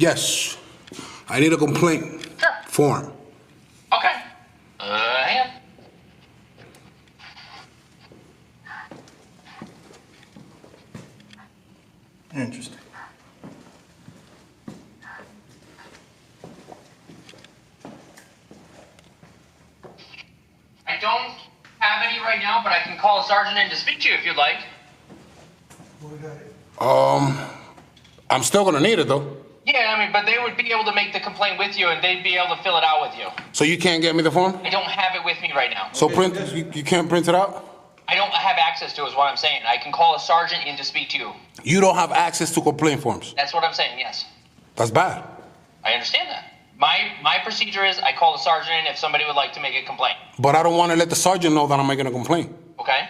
Yes. I need a complaint form. Okay. Hang on. Interesting. I don't have any right now, but I can call a sergeant in to speak to you if you'd like. I'm still gonna need it though. Yeah, I mean, but they would be able to make the complaint with you, and they'd be able to fill it out with you. So you can't get me the form? I don't have it with me right now. So you can't print it out? I don't have access to it, is what I'm saying. I can call a sergeant in to speak to you. You don't have access to complaint forms? That's what I'm saying, yes. That's bad. I understand that. My procedure is I call the sergeant in if somebody would like to make a complaint. But I don't want to let the sergeant know that I'm making a complaint. Okay?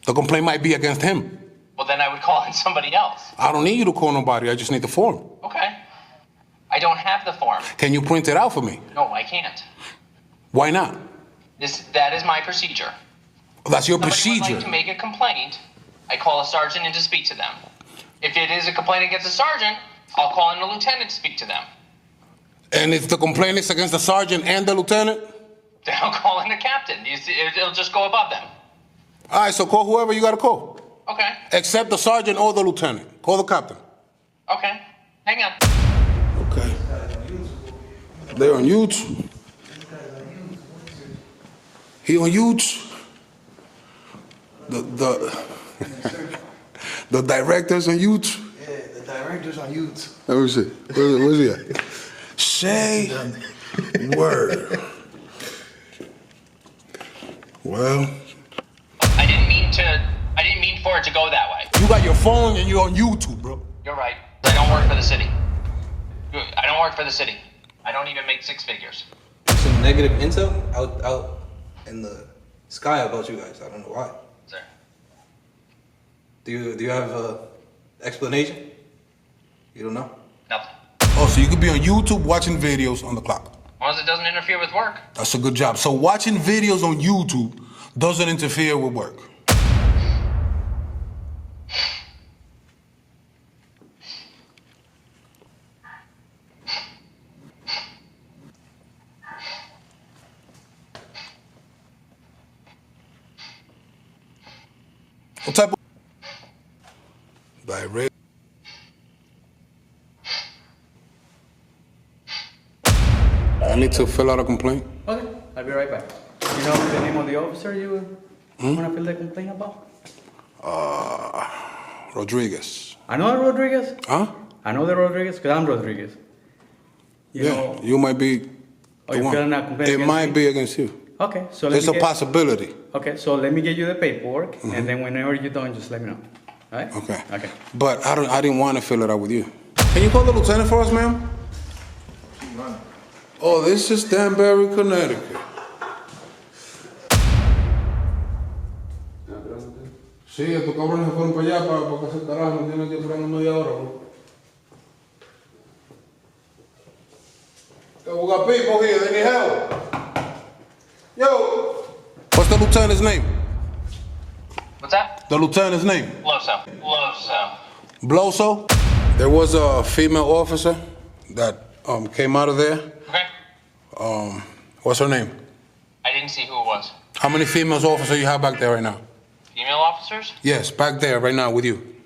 The complaint might be against him. Well, then I would call in somebody else. I don't need you to call nobody. I just need the form. Okay. I don't have the form. Can you print it out for me? No, I can't. Why not? That is my procedure. That's your Somebody procedure. would like to make a complaint, I call a sergeant in to speak to them. If it is a complaint against a sergeant, I'll call in a lieutenant to speak to them. And if the complaint is against the sergeant and the lieutenant? Then I'll call in the captain. You see, it'll just go above them. All right, so call whoever you got to call. Okay. Except the sergeant or the lieutenant. Call the captain. Okay. Hang on. Okay. They're on YouTube. He on YouTube. The director's on YouTube. Yeah, the director's on YouTube. Let me see. Where's he at? Say word. Well, I didn't mean for it to go that way. you got your phone and you're on YouTube, bro. You're right. I don't work for the city. I don't work for the city. I don't even make six figures. There's some negative intel out in the sky about you guys. I don't know why. Sir. Do you have a explanation? You don't know? Nothing. Oh, so you could be on YouTube watching videos on the clock. As long as it doesn't interfere with work. That's a good job. So watching videos on YouTube doesn't interfere with work. What type of direct? I need to fill out a complaint. Okay, I'll be right back. You know the name of the officer you want to fill the complaint about? Rodriguez. I know Rodriguez. Huh? I know the Rodriguez because I'm Rodriguez. You know, You might be. oh, the you're one. filling out a complaint It against might me? be against you. Okay, so There's a possibility. Okay, so let me get you the paperwork, and then whenever you're done, just let me know. All right? Okay. Okay. But I didn't want to fill it out with you. Can you call the lieutenant for us, ma'am? Oh, this is Danbury, Connecticut. Sí, estos cabrones se fueron para allá para que se carajo, me tienen que esperar una media hora, bro. Yo, we got people here, they need help. Yo! What's the lieutenant's name? What's that? The lieutenant's name? Loso. Loso. Bloso? There was a female officer that came out of there. Okay. What's her name? I didn't see who it was. How many female officers you have back there right now? Female officers? Yes, back there right now with you.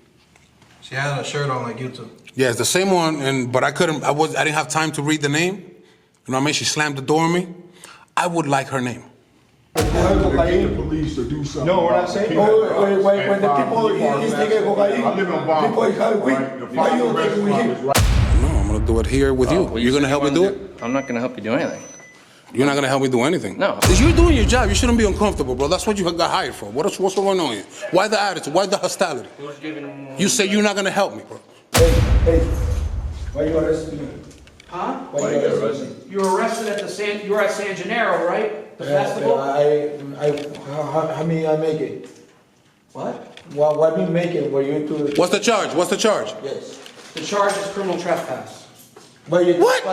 She had a shirt on like you two. Yes, the same one, but I didn't have time to read the name. You know what I mean? She slammed the door on me. I would like her name. Get the police to do something. No, we're not saying. When the people is taking cocaine, people is having weed. Why you don't take it with him? No, I'm gonna do it here with you. You're gonna help me do it? I'm not gonna help you do anything. You're not gonna help me do anything. No. If you're doing your job, you shouldn't be uncomfortable, bro. That's what you got hired for. What's going on here? Why the attitude? Why the hostility? You say you're not gonna help me, bro. Hey, why you arresting me? Huh? Why you arresting me? You were arrested at you were at San Gennaro, right? The festival? How many I make it? What? What me make it? Were you to? What's the charge? What's the charge? Yes. The charge is criminal trespass. But you What?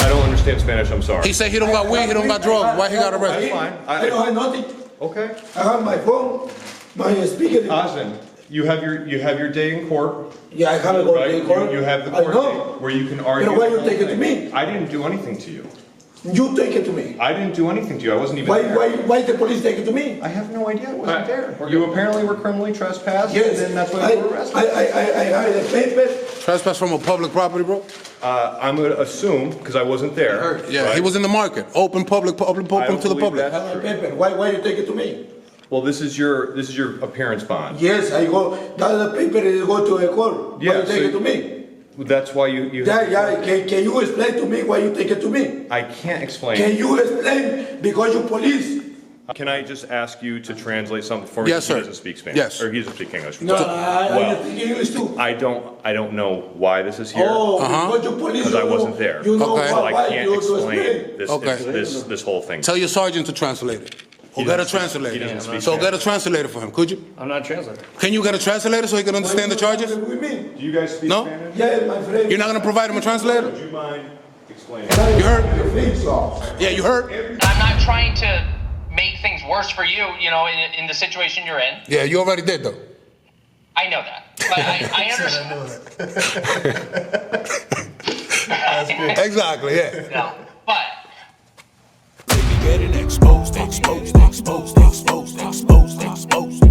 I don't understand Spanish, I'm sorry. He said he don't got weed, he don't got drugs. Why he got arrested? Fine. I don't have nothing. Okay. I have my phone, my speaker. Listen, You have your day in court, Yeah, I have a court right? date, court. You have the I court know. date where you can argue. But why you take it to me? I didn't do anything to you. You take it to me. I didn't do anything to you. I wasn't even there. Why the police take it to me? I have no idea. I wasn't there. You apparently were criminally trespassed, Yes. and that's why you were arrested. I have the paper. Trespass from a public property, bro? I'm going to assume, because I wasn't there. Yeah, right? he was in the market. Open I to don't the believe public. that's I have true. the paper. Why you take it to me? Well, this is your appearance bond. Yes, I go. That's the paper is go to a court. Yeah, Why you take so it to me? That's why you. Yeah. Can you explain to me why you take it to me? I can't explain. Can you explain because you police? Can I just ask you to translate something for me? Yes, sir. He doesn't speak Spanish. Yes. Or he doesn't speak English. No, I Well, speak English too. I don't know why this is here. Oh, because you police. Because I wasn't there. You know Okay. So I why can't you to explain this, Okay. this whole thing. Tell your sergeant to translate it. Or He get a doesn't speak- translator. he doesn't speak So Spanish. get a translator for him, could you? I'm not a translator. Can you get a translator so he can understand the charges? With me? Do you guys speak No? Spanish? Yeah, my friend. You're not gonna provide him a translator? Would you mind explaining? You heard? Your face off. Yeah, you heard? I'm not trying to make things worse for you, you know, in the situation you're in. Yeah, you already did though. I know that. But I understand. Exactly, yeah. No. But Getting exposed, exposed, exposed, exposed, exposed, exposed.